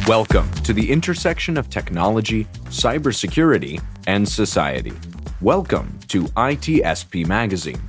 Welcome to the intersection of technology, cybersecurity, and society. Welcome to ITSP Magazine.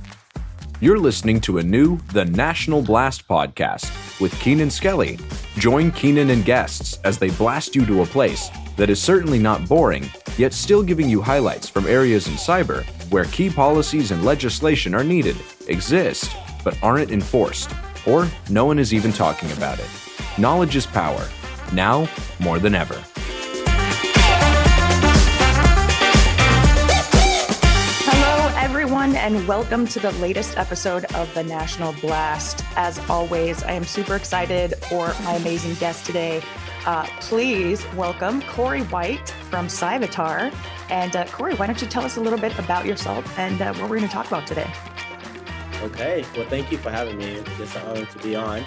You're listening to a new The National Blast podcast with Keenan Skelly. Join Keenan and guests as they blast you to a place that is certainly not boring, yet still giving you highlights from areas in cyber where key policies and legislation are needed, exist, but aren't enforced, or no one is even talking about it. Knowledge is power, now more than ever. Hello, everyone, and welcome to the latest episode of the National Blast. As always, I am super excited for my amazing guest today. Please welcome Corey White from Cyvatar. And Corey, why don't you tell us a little bit about yourself and what we're going to talk about today? Okay, well, thank you for having me. It's an honor to be on.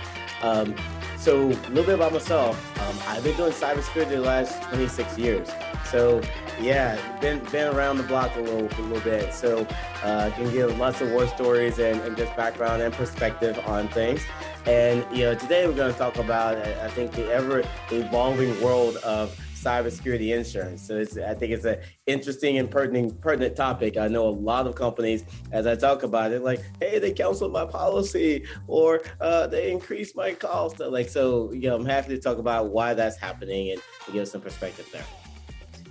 So a little bit about myself. I've been doing cybersecurity the last 26 years. So yeah, been around the block a little bit. So I can give lots of war stories and just background and perspective on things. And today we're going to talk about, I think, the ever evolving world of cybersecurity insurance. So I think it's an interesting and pertinent topic. I know a lot of companies, as I talk about it, like, hey, they canceled my policy or they increased my cost. I'm happy to talk about why that's happening and give some perspective there.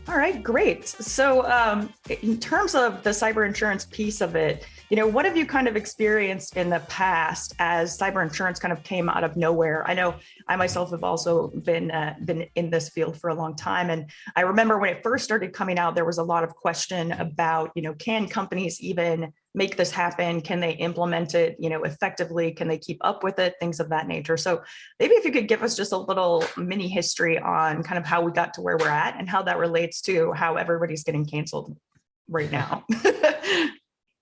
All right, great. So in terms of the cyber insurance piece of it, what have you kind of experienced in the past as cyber insurance kind of came out of nowhere? I know I myself have also been in this field for a long time. And I remember when it first started coming out, there was a lot of question about, can companies even make this happen? Can they implement it, effectively? Can they keep up with it? Things of that nature. So maybe if you could give us just a little mini history on kind of how we got to where we're at and how that relates to how everybody's getting canceled right now.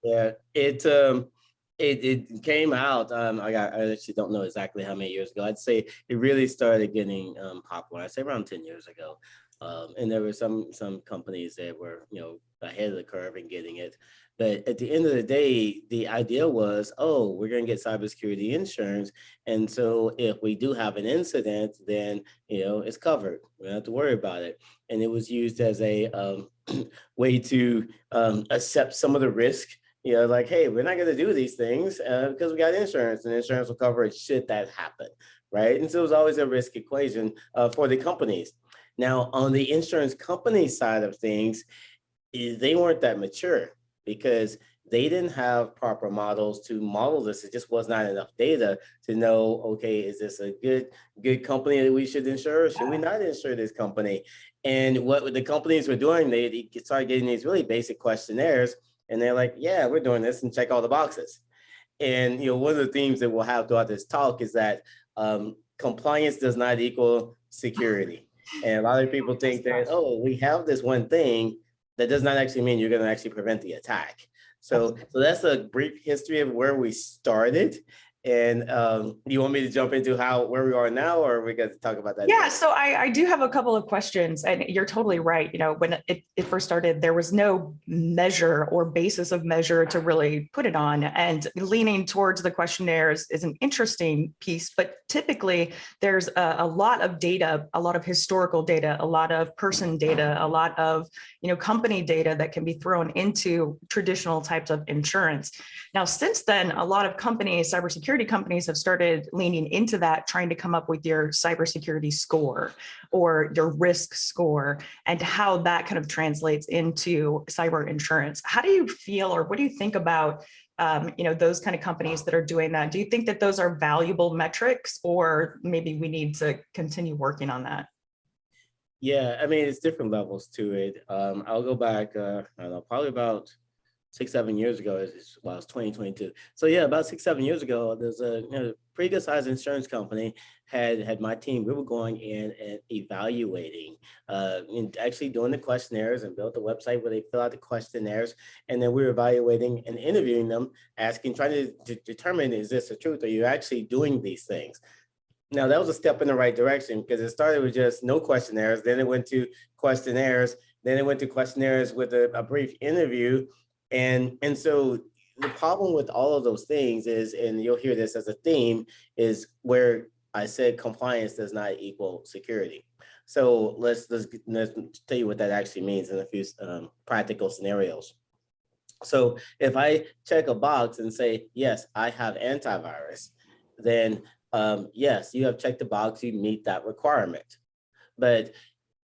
Yeah, it came out. I actually don't know exactly how many years ago. I'd say it really started getting popular. I'd say around 10 years ago. And there were some companies that were ahead of the curve in getting it. But at the end of the day, the idea was, we're going to get cybersecurity insurance. And so if we do have an incident, then, it's covered. We don't have to worry about it. And it was used as a way to accept some of the risk. Like, hey, we're not going to do these things because we got insurance, and insurance will cover it should that happen, right? And so it was always a risk equation for the companies. Now, on the insurance company side of things, they weren't that mature because they didn't have proper models to model this. It just was not enough data to know, okay, is this a good company that we should insure? Or should we not insure this company? And what the companies were doing, they started getting these really basic questionnaires. And they're like, yeah, we're doing this and check all the boxes. And, one of the themes that we'll have throughout this talk is that compliance does not equal security. And a lot of people think that, we have this one thing that does not actually mean you're going to actually prevent the attack. So that's a brief history of where we started. And you want me to jump into where we are now, or are we going to talk about that? Yeah, so I do have a couple of questions, and you're totally right. When it first started, there was no measure or basis of measure to really put it on. And leaning towards the questionnaires is an interesting piece, but typically there's a lot of data, a lot of historical data, a lot of person data, a lot of company data that can be thrown into traditional types of insurance. Now, since then, a lot of companies, cybersecurity companies, have started leaning into that, trying to come up with your cybersecurity score or your risk score and how that kind of translates into cyber insurance. How do you feel, or what do you think about those kind of companies that are doing that? Do you think that those are valuable metrics, or maybe we need to continue working on that? Yeah, I mean, it's different levels to it. I'll go back, I don't know, probably about 6-7 years ago. It's 2022. So yeah, about 6-7 years ago, there's a pretty good sized insurance company had my team. We were going in and evaluating, and actually doing the questionnaires, and built a website where they fill out the questionnaires, and then we were evaluating and interviewing them, trying to determine, is this the truth? Are you actually doing these things? Now, that was a step in the right direction, because it started with just no questionnaires. Then it went to questionnaires. Then it went to questionnaires with a brief interview. And so the problem with all of those things is, and you'll hear this as a theme, is where I said compliance does not equal security. So let's tell you what that actually means in a few practical scenarios. So if I check a box and say, yes, I have antivirus, then yes, you have checked the box, you meet that requirement. But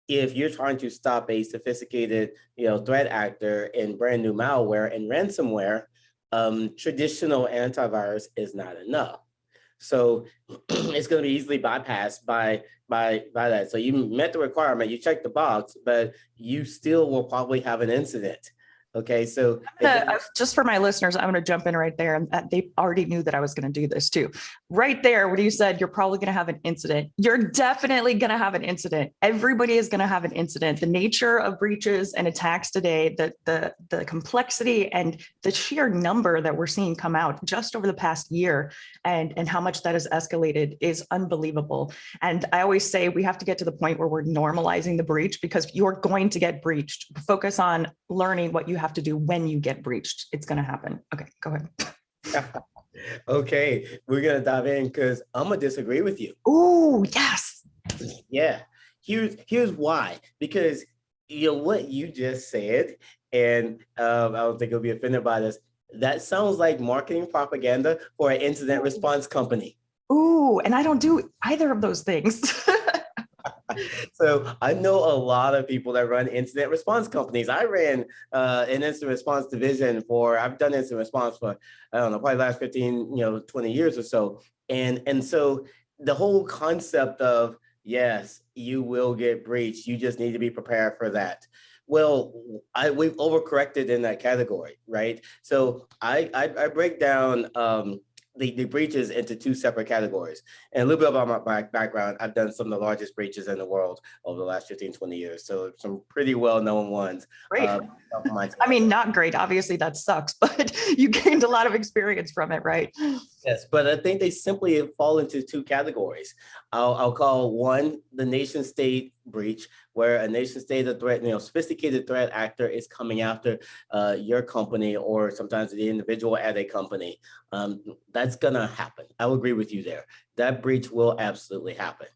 if you're trying to stop a sophisticated, threat actor in brand new malware and ransomware, traditional antivirus is not enough. So it's going to be easily bypassed by that. So you met the requirement, you checked the box, but you still will probably have an incident. Okay, so just for my listeners, I'm going to jump in right there. And they already knew that I was going to do this too. Right there, when you said you're probably going to have an incident, you're definitely going to have an incident. Everybody is going to have an incident. The nature of breaches and attacks today, the complexity and the sheer number that we're seeing come out just over the past year, and how much that has escalated is unbelievable. And I always say we have to get to the point where we're normalizing the breach, because you're going to get breached. Focus on learning what you have to do when you get breached. It's going to happen. Okay, go ahead. Okay, we're going to dive in because I'm going to disagree with you. Oh, yes. Yeah. Here's why. Because what you just said, and I don't think you'll be offended by this, that sounds like marketing propaganda for an incident response company. Ooh, and I don't do either of those things. So I know a lot of people that run incident response companies. I ran an incident response division I've done incident response for, I don't know, probably the last 15, 20 years or so. And so the whole concept of, yes, you will get breached, you just need to be prepared for that. Well, we've overcorrected in that category, right? So I break down the breaches into two separate categories. And a little bit about my background, I've done some of the largest breaches in the world over the last 15, 20 years. So some pretty well-known ones. Great. I mean, not great. Obviously that sucks, but you gained a lot of experience from it, right? Yes, but I think they simply fall into two categories. I'll call one the nation state breach, where a nation state, a threat, sophisticated threat actor is coming after your company, or sometimes the individual at a company. That's gonna happen. I will agree with you there. That breach will absolutely happen.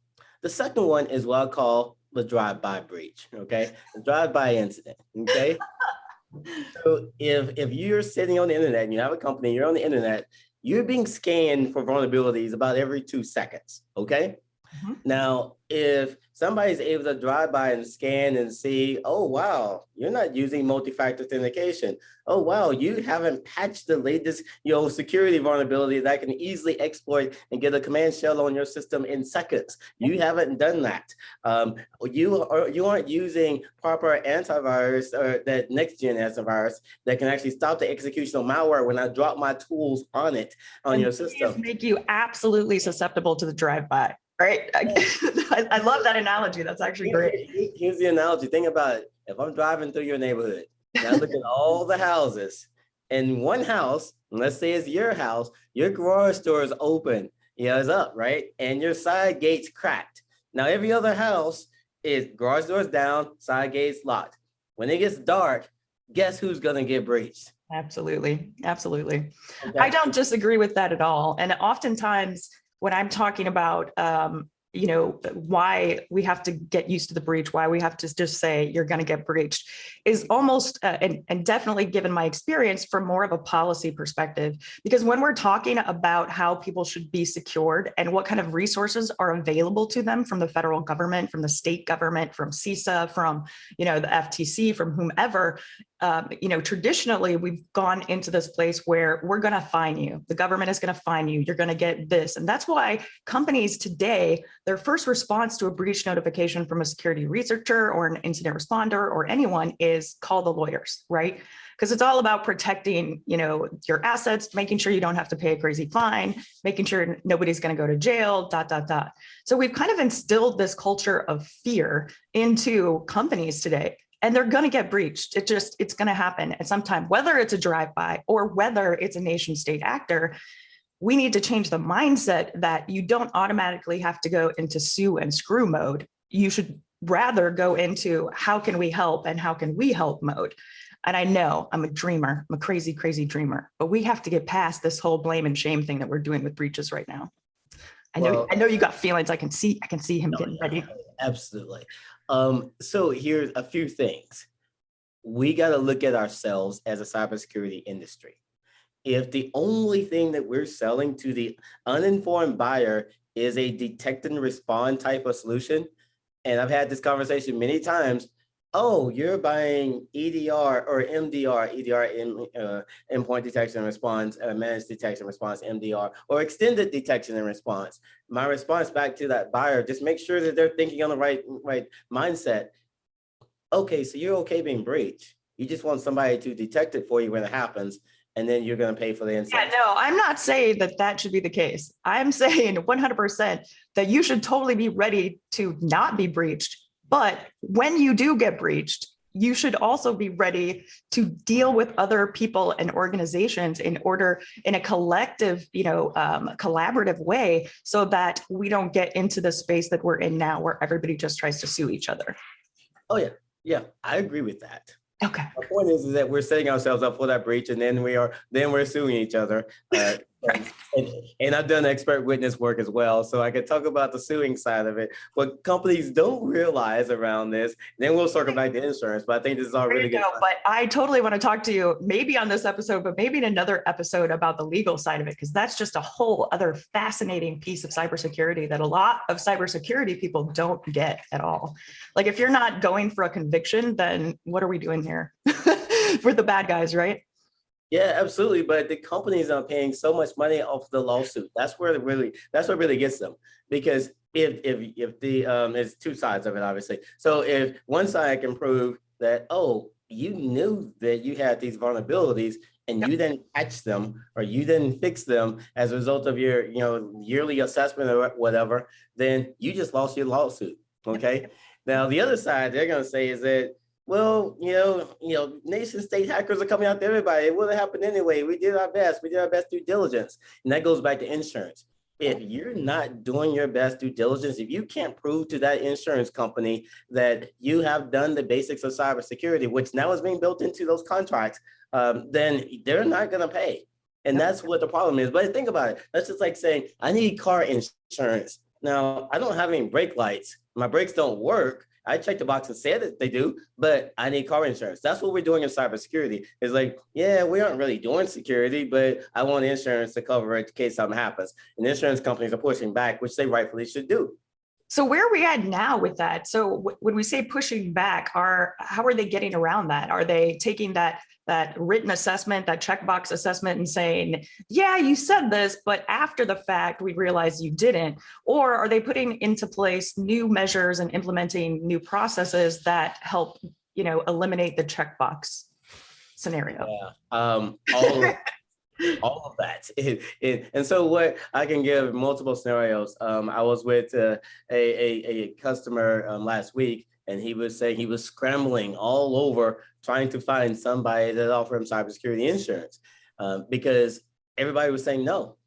The second one is what I call the drive-by breach. Okay, the drive-by incident. Okay. So if you're sitting on the internet and you have a company, you're on the internet, you're being scanned for vulnerabilities about every 2 seconds, okay? Mm-hmm. Now, if somebody's able to drive by and scan and see, oh, wow, you're not using multi-factor authentication. Oh, wow, you haven't patched the latest, security vulnerability that can easily exploit and get a command shell on your system in seconds. You haven't done that. You aren't using proper antivirus, or that next-gen antivirus that can actually stop the execution of malware when I drop my tools on it, on your system. Make you absolutely susceptible to the drive-by. Right. I love that analogy. That's actually great. Here's the analogy. Think about it. If I'm driving through your neighborhood and I look at all the houses, and one house, let's say it's your house, your garage door is open, it's up, right? And your side gate's cracked. Now, every other house is garage doors down, side gates locked. When it gets dark, guess who's going to get breached? Absolutely. Absolutely. Okay. I don't disagree with that at all. And oftentimes, when I'm talking about, why we have to get used to the breach, why we have to just say you're going to get breached, is almost, and definitely given my experience, from more of a policy perspective. Because when we're talking about how people should be secured and what kind of resources are available to them from the federal government, from the state government, from CISA, from, the FTC, from whomever, traditionally we've gone into this place where we're going to fine you. The government is going to fine you. You're going to get this. And that's why companies today, their first response to a breach notification from a security researcher or an incident responder or anyone is call the lawyers, right? Because it's all about protecting, your assets, making sure you don't have to pay a crazy fine, making sure nobody's going to go to jail, ... So we've kind of instilled this culture of fear into companies today. And they're going to get breached. It's going to happen at some time, whether it's a drive-by or whether it's a nation state actor. We need to change the mindset that you don't automatically have to go into sue and screw mode. You should rather go into how can we help and how can we help mode. And I know I'm a dreamer. I'm a crazy, crazy dreamer, but we have to get past this whole blame and shame thing that we're doing with breaches right now. I know you got feelings. I can see him getting ready. Absolutely. So here's a few things. We got to look at ourselves as a cybersecurity industry. If the only thing that we're selling to the uninformed buyer is a detect and respond type of solution, and I've had this conversation many times, oh, you're buying EDR or MDR, endpoint detection and response, managed detection and response, MDR, or extended detection and response. My response back to that buyer, just make sure that they're thinking on the right mindset. Okay, so you're okay being breached. You just want somebody to detect it for you when it happens, and then you're going to pay for the insight. Yeah, no, I'm not saying that should be the case. I'm saying 100% that you should totally be ready to not be breached. But when you do get breached, you should also be ready to deal with other people and organizations in a collective, collaborative way, so that we don't get into the space that we're in now where everybody just tries to sue each other. Oh, yeah, I agree with that. Okay. The point is that we're setting ourselves up for that breach, and then we're suing each other. And I've done expert witness work as well, so I can talk about the suing side of it. What companies don't realize around this, then we'll circle back to insurance. But I think this is all really good. But I totally want to talk to you, maybe on this episode, but maybe in another episode about the legal side of it, because that's just a whole other fascinating piece of cybersecurity that a lot of cybersecurity people don't get at all. Like, if you're not going for a conviction, then what are we doing here? We're the bad guys, right? Yeah, absolutely. But the companies are paying so much money off the lawsuit. That's what really gets them. Because if the there's two sides of it, obviously. So if one side can prove that, oh, you knew that you had these vulnerabilities and you didn't patch them or you didn't fix them as a result of your yearly assessment or whatever, then you just lost your lawsuit. Okay. Now the other side they're gonna say is that, well, nation state hackers are coming out to everybody. It would have happened anyway. We did our best. We did our best due diligence. And that goes back to insurance. If you're not doing your best due diligence, if you can't prove to that insurance company that you have done the basics of cybersecurity, which now is being built into those contracts, then they're not going to pay. And that's what the problem is. But think about it. That's just like saying, I need car insurance. Now, I don't have any brake lights. My brakes don't work. I checked the box and said that they do, but I need car insurance. That's what we're doing in cybersecurity. It's like, yeah, we aren't really doing security, but I want insurance to cover it in case something happens. And insurance companies are pushing back, which they rightfully should do. So where are we at now with that? So when we say pushing back, how are they getting around that? Are they taking that written assessment, that checkbox assessment, and saying, yeah, you said this, but after the fact, we realized you didn't? Or are they putting into place new measures and implementing new processes that help, eliminate the checkbox scenario? Yeah. All of that. And so what I can give multiple scenarios. I was with a customer last week, and he was saying he was scrambling all over trying to find somebody that offered him cybersecurity insurance because everybody was saying no.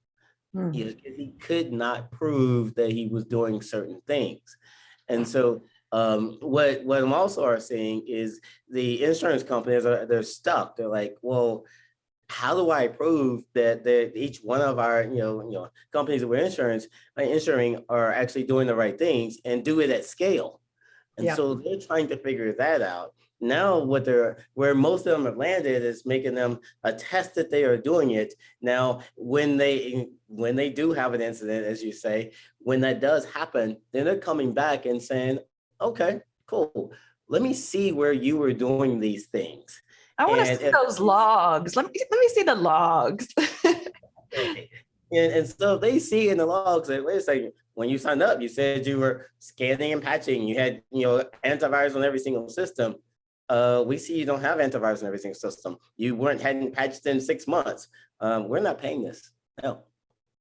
He could not prove that he was doing certain things. And so what I'm also seeing is the insurance companies they're stuck. They're like, well, how do I prove that each one of our companies that we're insuring are actually doing the right things and do it at scale? And so they're trying to figure that out. Now where most of them have landed is making them attest that they are doing it. Now, when they do have an incident, as you say, when that does happen, then they're coming back and saying, okay, cool. Let me see where you were doing these things. I want to see those logs. Let me see the logs. and so they see in the logs that, wait a second, when you signed up, you said you were scanning and patching. You had antivirus on every single system. We see you don't have antivirus on every single system. You hadn't patched in 6 months. We're not paying this. No,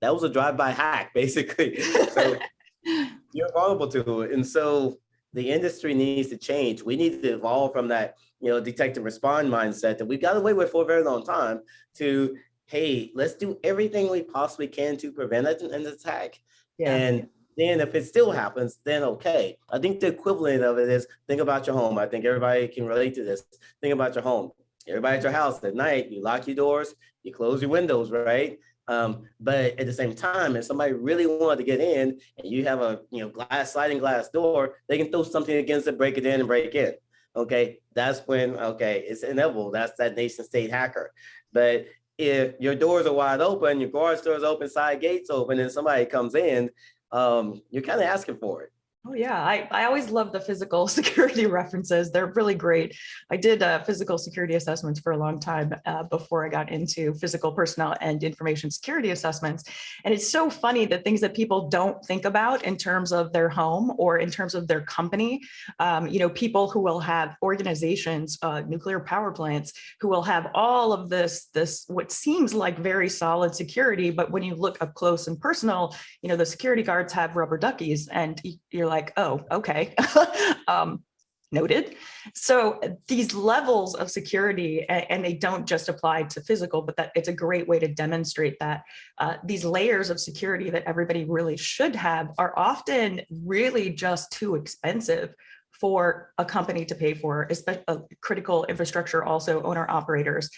that was a drive-by hack, basically. So you're vulnerable to it. And so the industry needs to change. We need to evolve from that detect and respond mindset that we've got away with for a very long time to, hey, let's do everything we possibly can to prevent an attack. Yeah. And then if it still happens, then okay. I think the equivalent of it is think about your home. I think everybody can relate to this. Think about your home. Everybody at your house at night, you lock your doors, you close your windows, right? But at the same time, if somebody really wanted to get in and you have a sliding glass door, they can throw something against it, break it in, and break in. Okay, that's when it's inevitable. That's that nation state hacker. But if your doors are wide open, your garage doors open, side gates open, and somebody comes in, you're kind of asking for it. Oh yeah, I always love the physical security references. They're really great. I did physical security assessments for a long time before I got into physical personnel and information security assessments. And it's so funny the things that people don't think about in terms of their home or in terms of their company. People who will have organizations, nuclear power plants, who will have all of this what seems like very solid security, but when you look up close and personal, the security guards have rubber duckies, and you're like, oh, okay. Noted. So these levels of security, and they don't just apply to physical, but that it's a great way to demonstrate that these layers of security that everybody really should have are often really just too expensive for a company to pay for, especially critical infrastructure, also owner operators.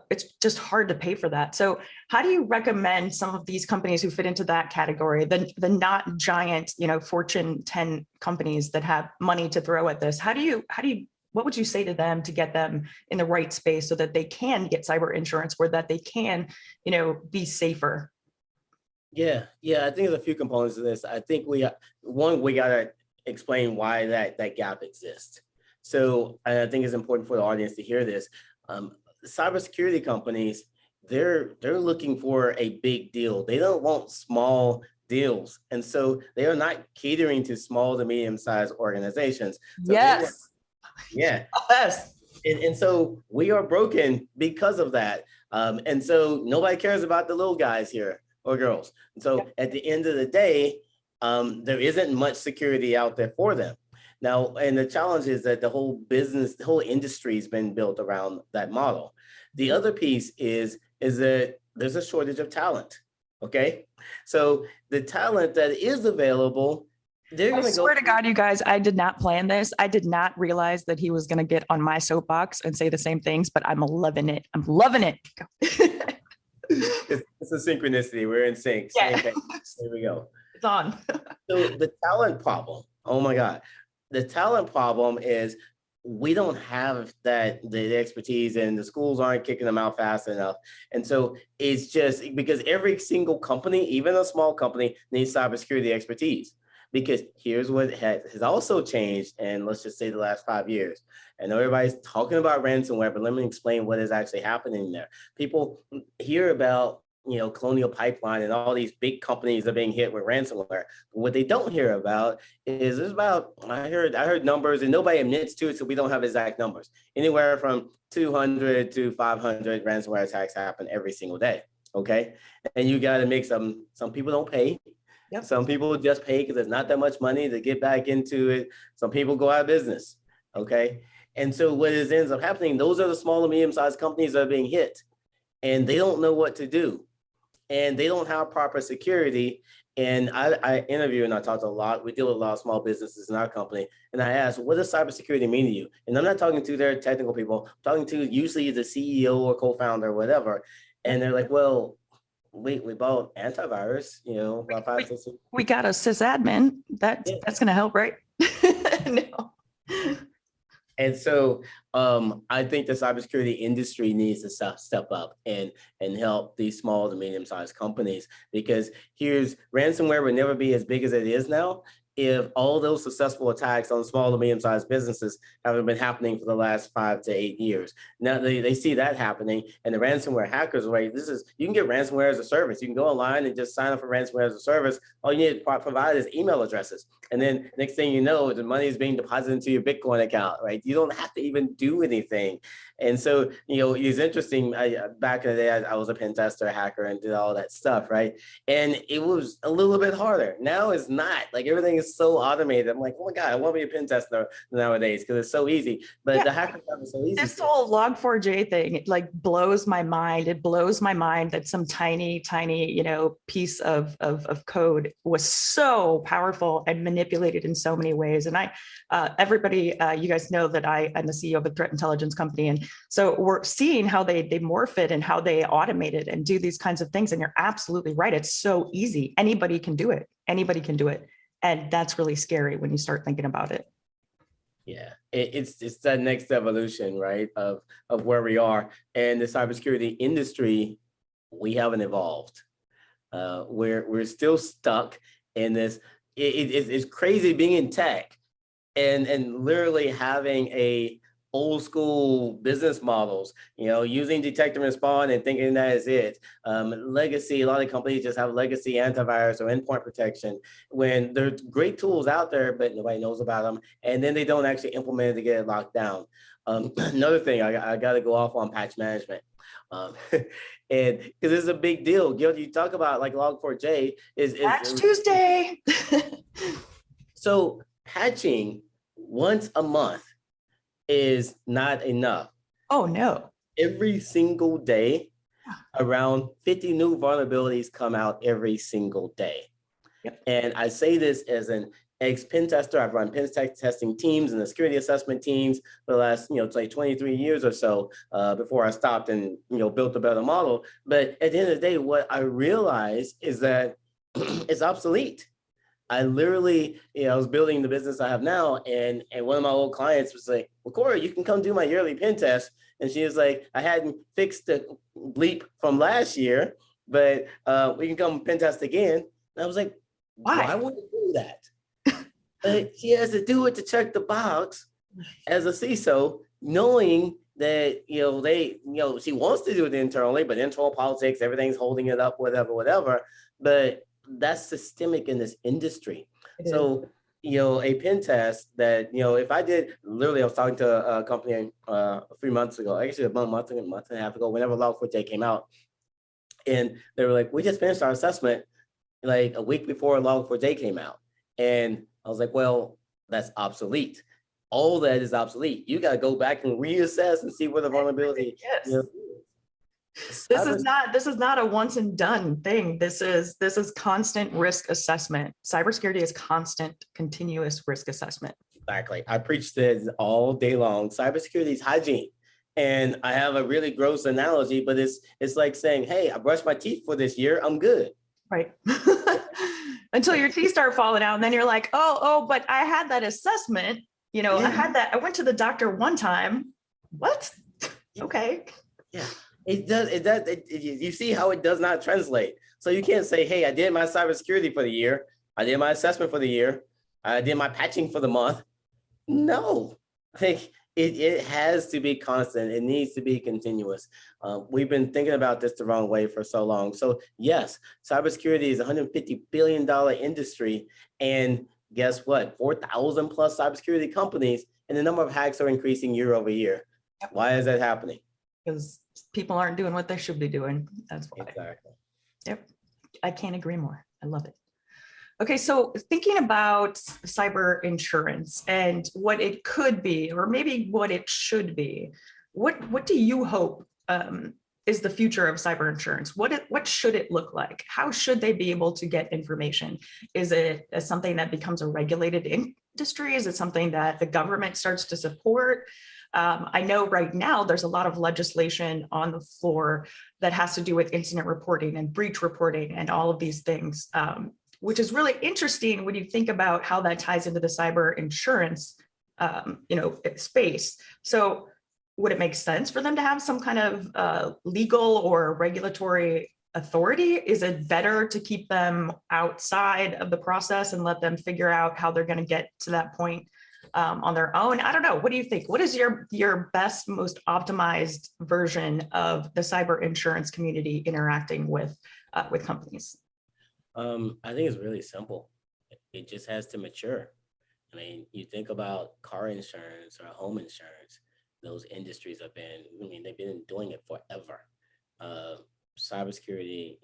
It's just hard to pay for that. So how do you recommend some of these companies who fit into that category, the not giant, Fortune 10 companies that have money to throw at this? What would you say to them to get them in the right space so that they can get cyber insurance, or that they can, be safer? Yeah. I think there's a few components to this. I think we got to explain why that gap exists. So I think it's important for the audience to hear this. Cybersecurity companies, they're looking for a big deal. They don't want small deals. And so they are not catering to small to medium-sized organizations. So yes. Yeah. Yes. And so we are broken because of that. And so nobody cares about the little guys here or girls. And so at the end of the day, there isn't much security out there for them. Now, and the challenge is that the whole industry has been built around that model. The other piece is that there's a shortage of talent. Okay. So the talent that is available, they're going to go. I swear to God, you guys, I did not plan this. I did not realize that he was going to get on my soapbox and say the same things, but I'm loving it. I'm loving it. It's a synchronicity. We're in sync. Yeah. Here we go. It's on. So the talent problem, oh my God. The talent problem is we don't have the expertise, and the schools aren't kicking them out fast enough. And so it's just because every single company, even a small company, needs cybersecurity expertise. Because here's what has also changed, and let's just say the last 5 years. I know everybody's talking about ransomware, but let me explain what is actually happening there. People hear about Colonial Pipeline and all these big companies are being hit with ransomware. What they don't hear about is I heard numbers, and nobody admits to it, so we don't have exact numbers. Anywhere from 200 to 500 ransomware attacks happen every single day. Okay, and you got to make some people don't pay. Yep. Some people just pay because there's not that much money to get back into it. Some people go out of business. Okay, and so what ends up happening? Those are the small and medium-sized companies that are being hit, and they don't know what to do. And they don't have proper security. And I interview and I talk to a lot. We deal with a lot of small businesses in our company. And I ask, what does cybersecurity mean to you? And I'm not talking to their technical people. I'm talking to usually the CEO or co-founder or whatever. And they're like, well, we bought antivirus, about 5, 6 years. We got a sysadmin. That's going to help, right? No. And so I think the cybersecurity industry needs to step up and help these small to medium-sized companies, because ransomware would never be as big as it is now if all those successful attacks on small to medium-sized businesses haven't been happening for the last 5 to 8 years. Now they see that happening, and the ransomware hackers, right? You can get ransomware as a service. You can go online and just sign up for ransomware as a service. All you need to provide is email addresses. And then next thing you know, the money is being deposited into your Bitcoin account, right? You don't have to even do anything. And so, it's interesting. Back in the day, I was a pen tester, hacker, and did all that stuff, right? And it was a little bit harder. Now it's not. Like, everything is so automated. I'm like, oh my God, I want to be a pen tester nowadays because it's so easy. But the hacker stuff is so easy. This whole Log4j thing, it like blows my mind. It blows my mind that some tiny, piece of code was so powerful and manipulated in so many ways. And everybody, you guys know that I'm the CEO of a threat intelligence company. And so we're seeing how they morph it and how they automate it and do these kinds of things. And you're absolutely right. It's so easy. Anybody can do it. Anybody can do it. And that's really scary when you start thinking about it. Yeah, it's that next evolution, right, of where we are. And the cybersecurity industry, we haven't evolved. We're still stuck in this. It's crazy being in tech and literally having a old school business models, using detect and respond and thinking that is it. Legacy, a lot of companies just have legacy antivirus or endpoint protection when there's great tools out there, but nobody knows about them. And then they don't actually implement it to get it locked down. Another thing, I got to go off on patch management. And because it's a big deal. Gil, you talk about like Log4j is Patch Tuesday. So patching once a month is not enough. Oh, no. Every single day, around 50 new vulnerabilities come out every single day. Yep. And I say this as an ex-pen tester. I've run pen testing teams and the security assessment teams for the last, it's like 23 years or so before I stopped and, built a better model. But at the end of the day, what I realized is that it's obsolete. I literally, I was building the business I have now, and one of my old clients was like, well, Corey, you can come do my yearly pen test. And she was like, I hadn't fixed the bleep from last year, but we can come pen test again. And I was like, why would you do that? But she has to do it to check the box as a CISO, knowing that, she wants to do it internally, but internal politics, everything's holding it up, whatever. But that's systemic in this industry. So, a pen test that, if I did, literally, I was talking to a company 3 months ago, actually a month and a half ago, whenever Log4j came out. And they were like, we just finished our assessment like a week before Log4j came out. And I was like, well, that's obsolete. All that is obsolete. You got to go back and reassess and see where the vulnerability is. This is not a once and done thing. This is constant risk assessment. Cybersecurity is constant, continuous risk assessment. Exactly. I preach this all day long. Cybersecurity is hygiene. And I have a really gross analogy, but it's like saying, hey, I brushed my teeth for this year. I'm good. Right. Until your teeth start falling out. And then you're like, oh, but I had that assessment. I went to the doctor one time. What? Okay. Yeah. It does. You see how it does not translate. So you can't say, hey, I did my cybersecurity for the year. I did my assessment for the year. I did my patching for the month. No, it has to be constant. It needs to be continuous. We've been thinking about this the wrong way for so long. So yes, cybersecurity is a $150 billion industry. And guess what? 4,000 plus cybersecurity companies, and the number of hacks are increasing year over year. Why is that happening? Because people aren't doing what they should be doing. That's why. Exactly. Yep. I can't agree more. I love it. Okay, so thinking about cyber insurance and what it could be, or maybe what it should be, what do you hope is the future of cyber insurance? What should it look like? How should they be able to get information? Is it something that becomes a regulated industry? Is it something that the government starts to support? I know right now there's a lot of legislation on the floor that has to do with incident reporting and breach reporting and all of these things, which is really interesting when you think about how that ties into the cyber insurance, space. So would it make sense for them to have some kind of legal or regulatory authority? Is it better to keep them outside of the process and let them figure out how they're going to get to that point on their own? I don't know. What do you think? What is your best, most optimized version of the cyber insurance community interacting with companies? I think it's really simple. It just has to mature. I mean, you think about car insurance or home insurance, those industries they've been doing it forever. Cybersecurity,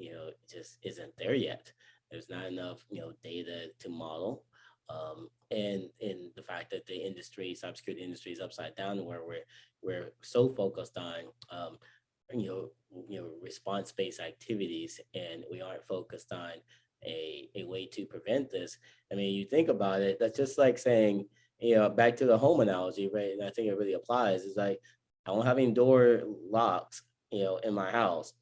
just isn't there yet. There's not enough, data to model. And the fact that the cybersecurity industry is upside down, where we're so focused on, response-based activities, and we aren't focused on a way to prevent this. I mean, you think about it, that's just like saying, Back to the home analogy, right? And I think it really applies. Is like, I don't have any door locks, in my house,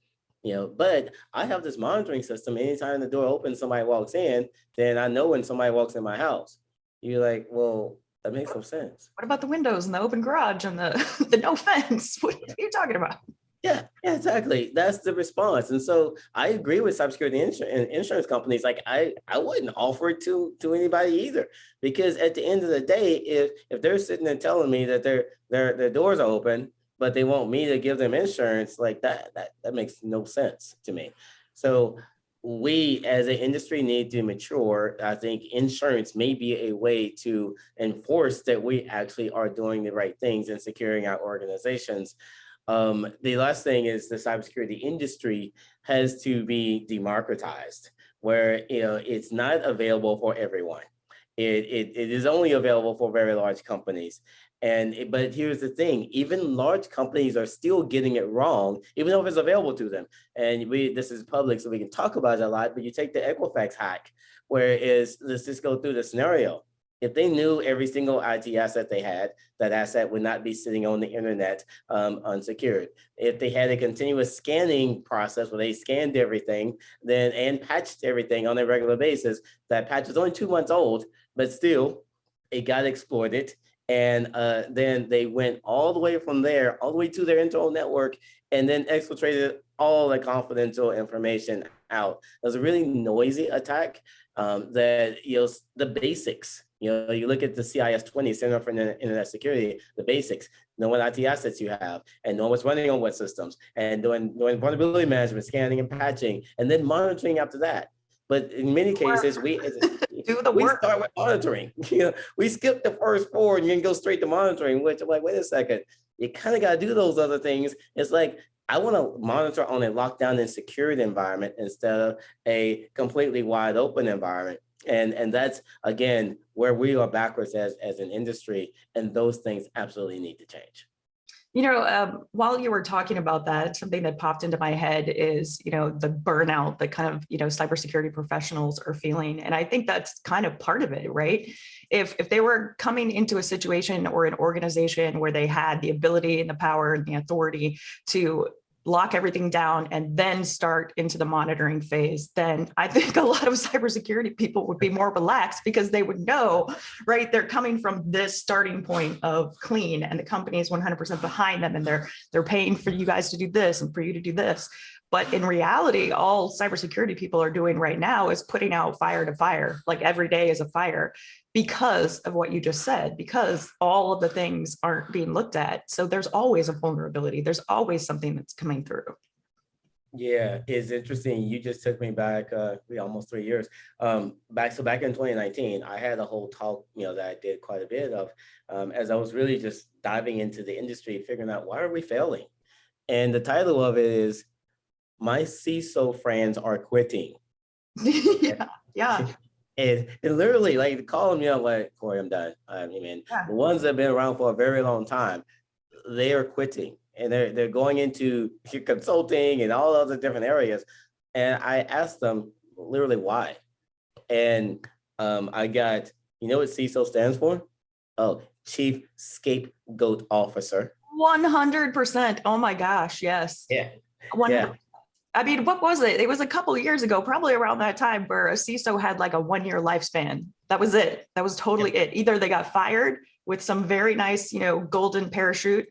but I have this monitoring system. Anytime the door opens, somebody walks in, then I know when somebody walks in my house. You're like, well, that makes no sense. What about the windows and the open garage and the the no fence? What are you talking about? Yeah, exactly. That's the response. And so I agree with cybersecurity and insurance companies. Like I wouldn't offer it to anybody either, because at the end of the day, if they're sitting there telling me that their doors are open, but they want me to give them insurance, like that makes no sense to me. So we as an industry need to mature. I think insurance may be a way to enforce that we actually are doing the right things and securing our organizations. The last thing is the cybersecurity industry has to be democratized, where it's not available for everyone. It is only available for very large companies. But here's the thing: even large companies are still getting it wrong, even though it's available to them. And this is public, so we can talk about it a lot. But you take the Equifax hack, let's just go through the scenario. If they knew every single IT asset they had, that asset would not be sitting on the internet unsecured. If they had a continuous scanning process where they scanned everything and patched everything on a regular basis, that patch was only 2 months old, but still it got exploited. And then they went all the way from there, all the way to their internal network, and then exfiltrated all the confidential information out. It was a really noisy attack that, the basics. You look at the CIS-20, Center for Internet Security, the basics, know what IT assets you have, and know what's running on what systems, and doing vulnerability management, scanning and patching, and then monitoring after that. But in many cases, we start with monitoring. We skip the first 4 and then go straight to monitoring, which I'm like, wait a second, you kind of got to do those other things. It's like, I want to monitor on a lockdown and secured environment instead of a completely wide open environment. And that's, again, where we are backwards as an industry, and those things absolutely need to change. While you were talking about that, something that popped into my head is, the burnout that kind of, cybersecurity professionals are feeling. And I think that's kind of part of it, right? If they were coming into a situation or an organization where they had the ability and the power and the authority to lock everything down and then start into the monitoring phase, then I think a lot of cybersecurity people would be more relaxed, because they would know, right, they're coming from this starting point of clean, and the company is 100% behind them, and they're paying for you guys to do this and for you to do this. But in reality, all cybersecurity people are doing right now is putting out fire to fire, like every day is a fire, because of what you just said, because all of the things aren't being looked at. So there's always a vulnerability. There's always something that's coming through. Yeah, it's interesting. You just took me back, almost 3 years. Back in 2019, I had a whole talk, that I did quite a bit of, as I was really just diving into the industry, figuring out, why are we failing? And the title of it is, My CISO Friends Are Quitting. Yeah. And literally, like, call them, like, Corey, I'm done. The ones that have been around for a very long time, they are quitting, and they're going into consulting and all other different areas. And I asked them literally why. And I got, what CISO stands for? Oh, Chief Scapegoat Officer. 100%. Oh my gosh, yes. Yeah. 100%. Yeah. I mean, what was it? It was a couple of years ago, probably around that time, where a CISO had like a 1-year lifespan. That was it. That was totally it. Either they got fired with some very nice, golden parachute,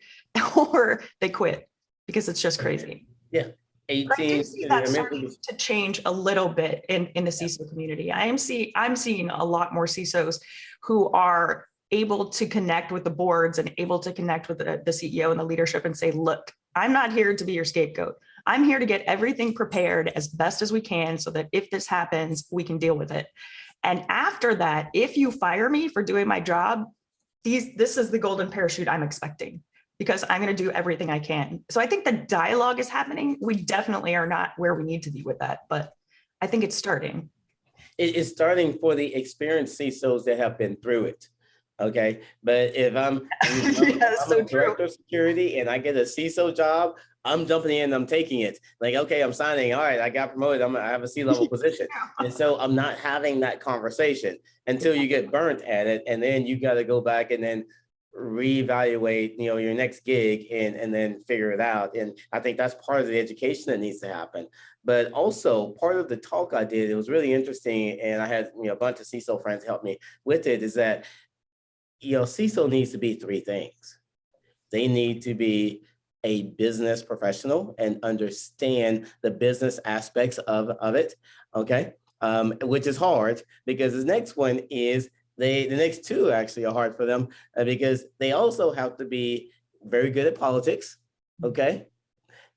or they quit, because it's just crazy. Yeah. 18. But I do see that starting to change a little bit in the CISO community. I'm seeing a lot more CISOs who are able to connect with the boards and able to connect with the CEO and the leadership and say, look, I'm not here to be your scapegoat. I'm here to get everything prepared as best as we can, so that if this happens, we can deal with it. And after that, if you fire me for doing my job, this is the golden parachute I'm expecting, because I'm going to do everything I can. So I think the dialogue is happening. We definitely are not where we need to be with that, but I think it's starting. It's starting for the experienced CISOs that have been through it. Okay, but if Yeah, I'm so a true. director of security and I get a CISO job, I'm jumping in, I'm taking it. Like, okay, I'm signing. All right, I got promoted. I have a C-level position. And so I'm not having that conversation until you get burnt at it. And then you got to go back and then reevaluate, your next gig and then figure it out. And I think that's part of the education that needs to happen. But also part of the talk I did, it was really interesting. And I had, a bunch of CISO friends help me with it, is that CISO needs to be three things. They need to be a business professional and understand the business aspects of it, okay? Which is hard because the next one is the next two actually are hard for them because they also have to be very good at politics, okay?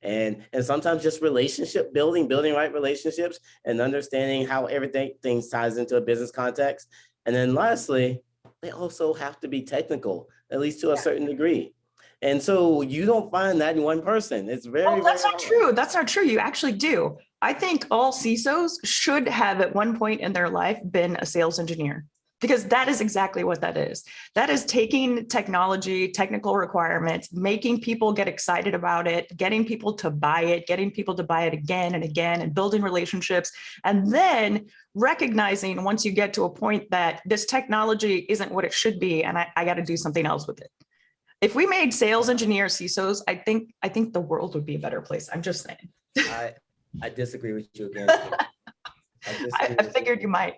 And sometimes just relationship building right relationships and understanding how everything ties into a business context. And then lastly, they also have to be technical, at least to a certain degree. And so you don't find that in one person. It's very, That's very not hard. true. That's not true. You actually do. I think all CISOs should have at one point in their life been a sales engineer, because that is exactly what that is. That is taking technology, technical requirements, making people get excited about it, getting people to buy it, getting people to buy it again and again, and building relationships. And then recognizing once you get to a point that this technology isn't what it should be, and I got to do something else with it. If we made sales engineers CISOs, I think the world would be a better place. I'm just saying. I disagree with you again. I figured you might.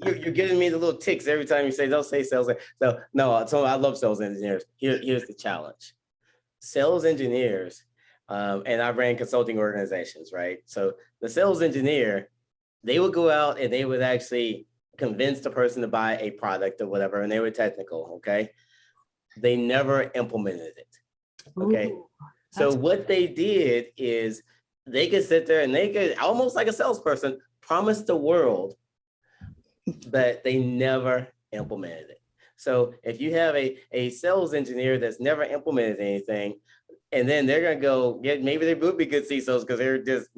You're giving me the little ticks every time you say, don't say sales. So no, so I love sales engineers. Here's the challenge. Sales engineers, and I ran consulting organizations, right? So the sales engineer, they would go out and they would actually convince the person to buy a product or whatever, and they were technical, okay? They never implemented it, okay? Ooh, so what they did is they could sit there and they could, almost like a salesperson, promise the world, but they never implemented it. So if you have a sales engineer that's never implemented anything, and then they're going to go get, maybe they would be good CISOs because they're just,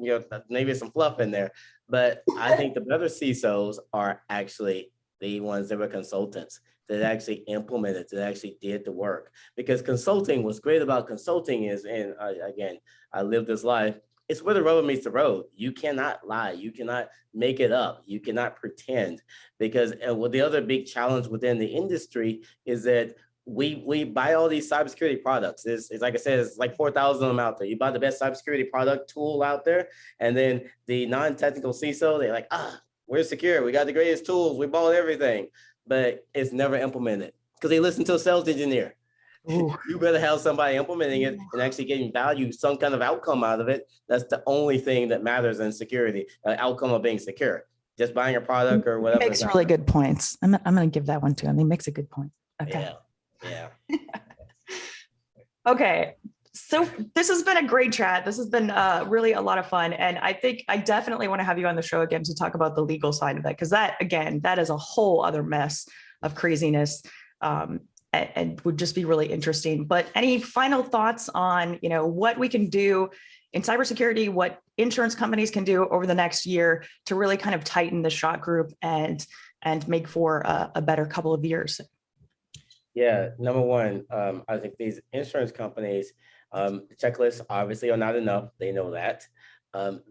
maybe some fluff in there. But I think the better CISOs are actually the ones that were consultants that actually implemented, that actually did the work. Because consulting, what's great about consulting is, and again, I lived this life, it's where the rubber meets the road. You cannot lie. You cannot make it up. You cannot pretend. Because the other big challenge within the industry is that we buy all these cybersecurity products. It's like I said, it's like 4,000 of them out there. You buy the best cybersecurity product tool out there, and then the non-technical CISO, they're like, we're secure. We got the greatest tools. We bought everything, but it's never implemented because they listen to a sales engineer. Ooh. You better have somebody implementing it and actually getting value, some kind of outcome out of it. That's the only thing that matters in security, outcome of being secure. Just buying a product or whatever. He makes really good points. I'm going to give that one to him. He makes a good point. Okay. Yeah. Okay. So this has been a great chat. This has been really a lot of fun. And I think I definitely want to have you on the show again to talk about the legal side of that, because that, again, that is a whole other mess of craziness. And would just be really interesting. But any final thoughts on, what we can do in cybersecurity, what insurance companies can do over the next year to really kind of tighten the shot group and make for a better couple of years? Yeah, number one, I think these insurance companies, checklists obviously are not enough. They know that.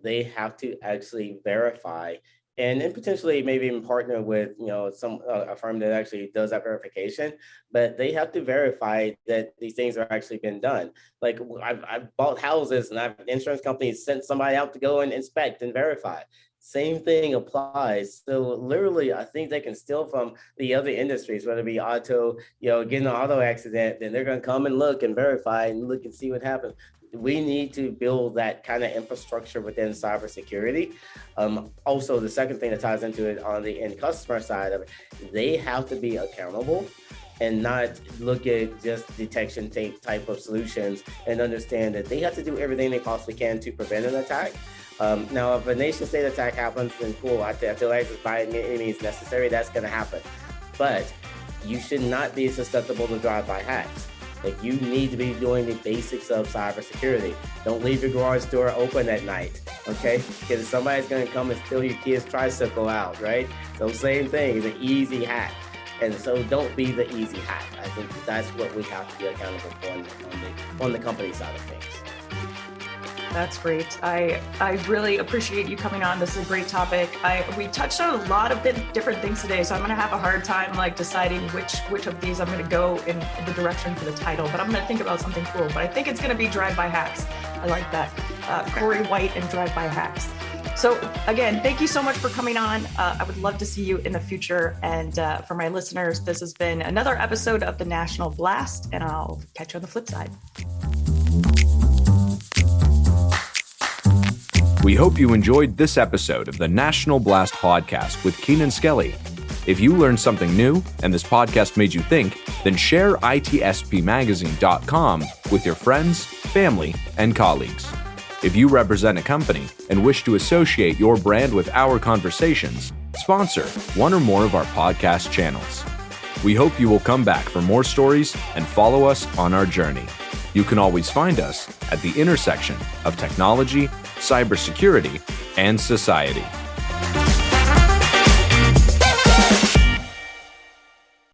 They have to actually verify and then potentially maybe even partner with, a firm that actually does that verification, but they have to verify that these things are actually been done. Like I've bought houses and insurance companies sent somebody out to go and inspect and verify. Same thing applies. So literally, I think they can steal from the other industries, whether it be auto, getting an auto accident, then they're going to come and look and verify and look and see what happens. We need to build that kind of infrastructure within cybersecurity. Also, the second thing that ties into it on the end customer side of it, they have to be accountable and not look at just detection type of solutions and understand that they have to do everything they possibly can to prevent an attack. Now, if a nation state attack happens, then cool, I feel like it's by any means necessary, that's going to happen. But you should not be susceptible to drive-by hacks. Like, you need to be doing the basics of cybersecurity. Don't leave your garage door open at night, okay? Because somebody's going to come and steal your kid's tricycle out, right? So same thing, it's an easy hack. And so don't be the easy hack. I think that's what we have to be accountable for on the company side of things. That's great. I really appreciate you coming on. This is a great topic. We touched on a lot of different things today, so I'm going to have a hard time deciding which of these I'm going to go in the direction for the title, but I'm going to think about something cool. But I think it's going to be Drive-By Hacks. I like that. Corey White and Drive-By Hacks. So again, thank you so much for coming on. I would love to see you in the future. And for my listeners, this has been another episode of the National Blast, and I'll catch you on the flip side. We hope you enjoyed this episode of the National Blast podcast with Keenan Skelly. If you learned something new and this podcast made you think, then share itspmagazine.com with your friends, family, and colleagues. If you represent a company and wish to associate your brand with our conversations, sponsor one or more of our podcast channels. We hope you will come back for more stories and follow us on our journey. You can always find us at the intersection of technology, cybersecurity, and society.